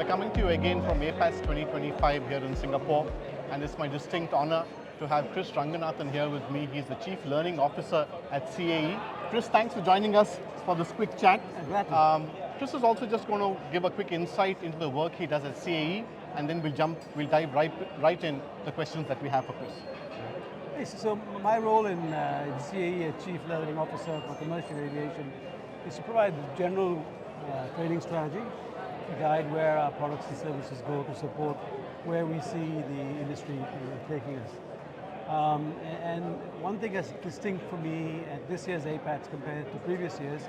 We're coming to you again from APATS 2025 here in Singapore, and it's my distinct honor to have Chris Ranganathan here with me. He's the Chief Learning Officer at CAE. Chris, thanks for joining us for this quick chat. Exactly. Chris is also just going to give a quick insight into the work he does at CAE, and then we'll dive right in the questions that we have for Chris. Yes, so my role in CAE, as Chief Learning Officer for Commercial Aviation, is to provide the general training strategy, to guide where our products and services go to support where we see the industry taking us. And one thing that's distinct for me at this year's APATS compared to previous years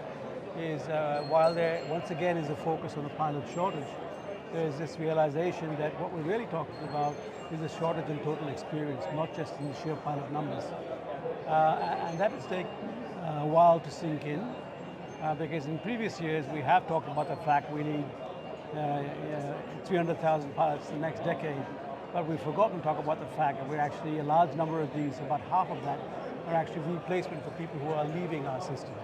is while there once again is a focus on the pilot shortage, there's this realization that what we're really talking about is a shortage in total experience, not just in the sheer pilot numbers. And that has taken a while to sink in, because in previous years we have talked about the fact we need 300,000 pilots the next decade, but we've forgotten to talk about the fact that we're actually, a large number of these, about half of that, are actually replacement for people who are leaving our system.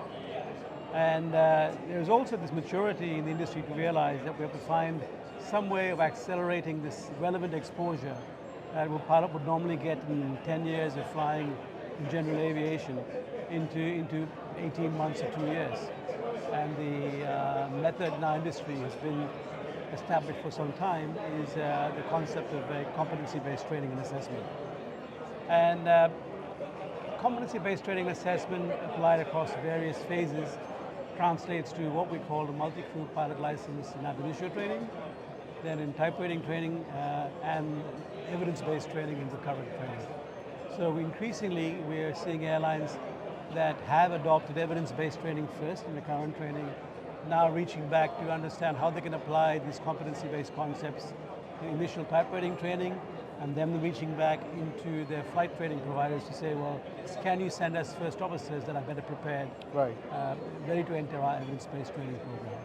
And there's also this maturity in the industry to realize that we have to find some way of accelerating this relevant exposure that a pilot would normally get in 10 years of flying in general aviation into 18 months or 2 years. And the method in our industry has been established for some time is the concept of competency-based training and assessment. And competency-based training and assessment applied across various phases translates to what we call the multi-crew pilot license in ab initio training, then in type rating training, and evidence-based training in the current training. So increasingly we are seeing airlines that have adopted evidence-based training first in the current training, now reaching back to understand how they can apply these competency-based concepts in initial type rating training, and then reaching back into their flight training providers to say, well, can you send us first officers that are better prepared, right, ready to enter our evidence-based training program.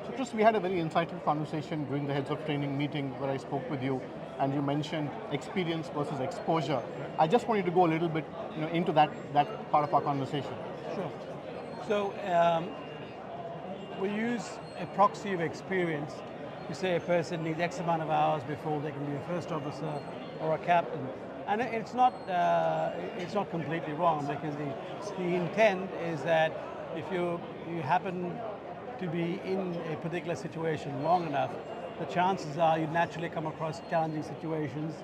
So Chris, we had a very insightful conversation during the heads of training meeting where I spoke with you, and you mentioned experience versus exposure. I just wanted to go a little bit into that part of our conversation. Sure. So we use a proxy of experience to say a person needs X amount of hours before they can be a first officer or a captain. And it's not completely wrong, because the intent is that if you happen to be in a particular situation long enough, the chances are you naturally come across challenging situations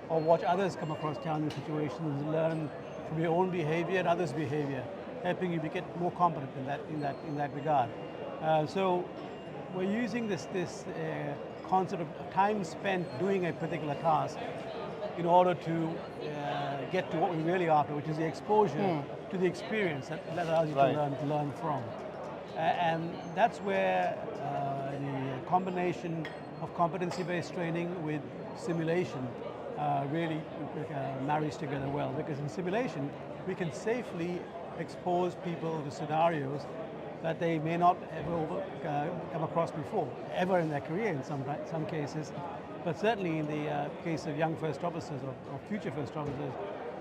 or watch others come across challenging situations and learn from your own behavior and others' behavior, helping you get more competent in that regard. So we're using this concept of time spent doing a particular task in order to get to what we're really after, which is the exposure to the experience that allows you to learn from. And that's where the combination of competency-based training with simulation really marries together well, because in simulation we can safely expose people to scenarios that they may not ever come across before, ever in their career in some cases, but certainly in the case of young first officers or future first officers,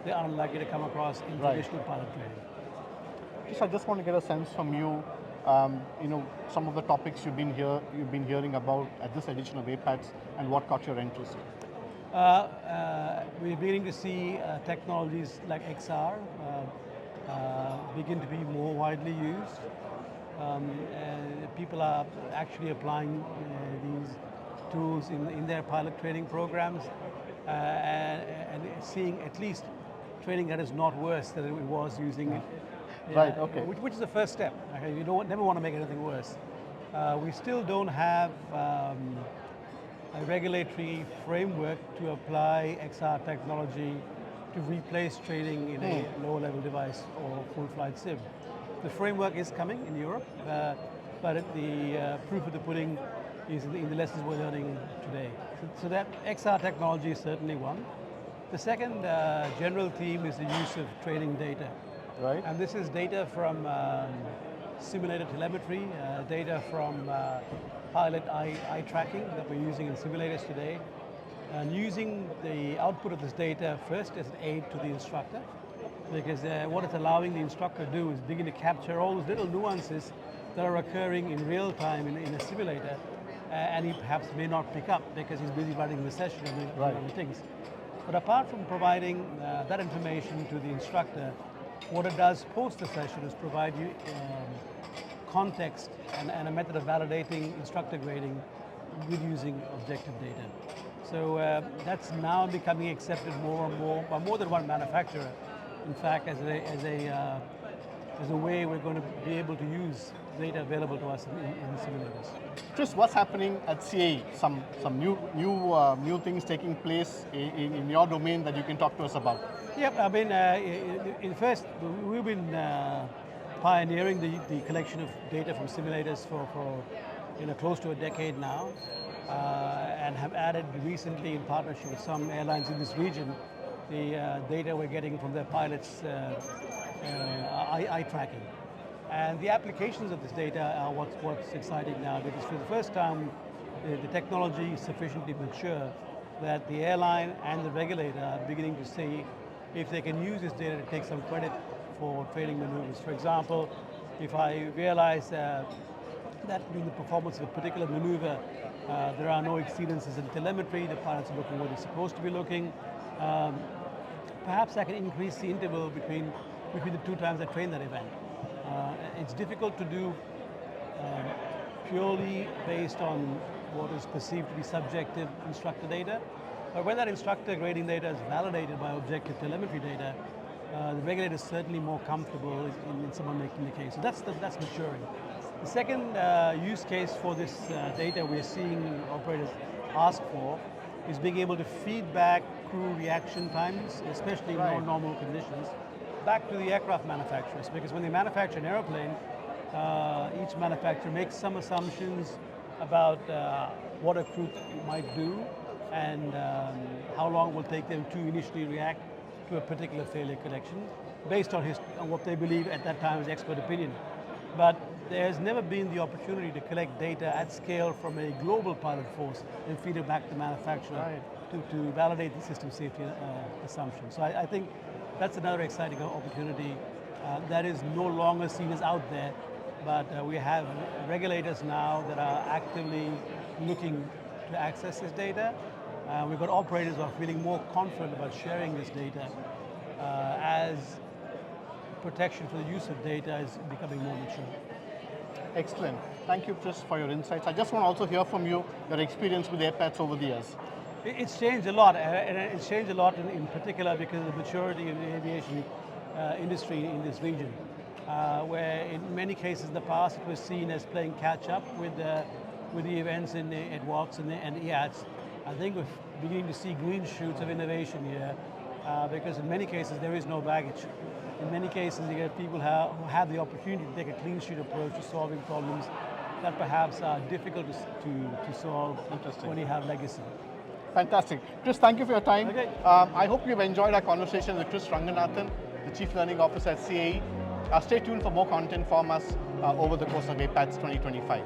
they are unlikely to come across in traditional pilot training. I just want to get a sense from you, some of the topics you've been hearing about at this edition of APATS, and what caught your interest. We're beginning to see technologies like XR begin to be more widely used. People are actually applying these tools in their pilot training programs and seeing at least training that is not worse than it was using it. Right, okay. Which is the first step. Okay? You never want to make anything worse. We still don't have a regulatory framework to apply XR technology to replace training in a lower level device or full flight sim. The framework is coming in Europe, but the proof of the pudding is in the lessons we're learning today. So that XR technology is certainly one. The second general theme is the use of training data. Right. And this is data from simulator telemetry, data from pilot eye tracking that we're using in simulators today, and using the output of this data first as an aid to the instructor, because what it's allowing the instructor to do is begin to capture all those little nuances that are occurring in real time in a simulator, and he perhaps may not pick up because he's busy running the session and doing Right. other things. But apart from providing that information to the instructor, what it does post the session is provide you context and a method of validating instructor grading with using objective data. So that's now becoming accepted more and more by more than one manufacturer. In fact, as a way we're going to be able to use data available to us in the simulators. Chris, what's happening at CAE? Some new things taking place in your domain that you can talk to us about. Yep, I mean, in first, we've been pioneering the collection of data from simulators for close to a decade now, and have added recently in partnership with some airlines in this region, the data we're getting from their pilots' eye tracking. And the applications of this data are what's exciting now, because for the first time, the technology is sufficiently mature that the airline and the regulator are beginning to see if they can use this data to take some credit for training maneuvers. For example, if I realize that during the performance of a particular maneuver, there are no exceedances in telemetry, the pilots are looking where they're supposed to be looking, perhaps I can increase the interval between the two times I train that event. It's difficult to do purely based on what is perceived to be subjective instructor data, but when that instructor grading data is validated by objective telemetry data, the regulator is certainly more comfortable in someone making the case. So that's maturing. The second use case for this data we're seeing operators ask for is being able to feed back crew reaction times, especially in non-normal conditions, back to the aircraft manufacturers, because when they manufacture an airplane, each manufacturer makes some assumptions about what a crew might do and how long it will take them to initially react to a particular failure collection based on what they believe at that time is expert opinion. But there's never been the opportunity to collect data at scale from a global pilot force and feed it back to the manufacturer to validate the system safety assumptions. So I think that's another exciting opportunity that is no longer seen as out there, but we have regulators now that are actively looking to access this data. We've got operators who are feeling more confident about sharing this data as protection for the use of data is becoming more mature. Excellent. Thank you, Chris, for your insights. I just want to also hear from you, your experience with APATS over the years. It's changed a lot, and it's changed a lot in particular because of the maturity of the aviation industry in this region, where in many cases in the past it was seen as playing catch up with the events at WATS and EATS. I think we're beginning to see green shoots of innovation here, because in many cases there is no baggage. In many cases you get people who have the opportunity to take a clean sheet approach to solving problems that perhaps are difficult to solve when you have legacy. Fantastic. Chris, thank you for your time. Okay. I hope you've enjoyed our conversation with Chris Ranganathan, the Chief Learning Officer at CAE. Stay tuned for more content from us over the course of APATS 2025.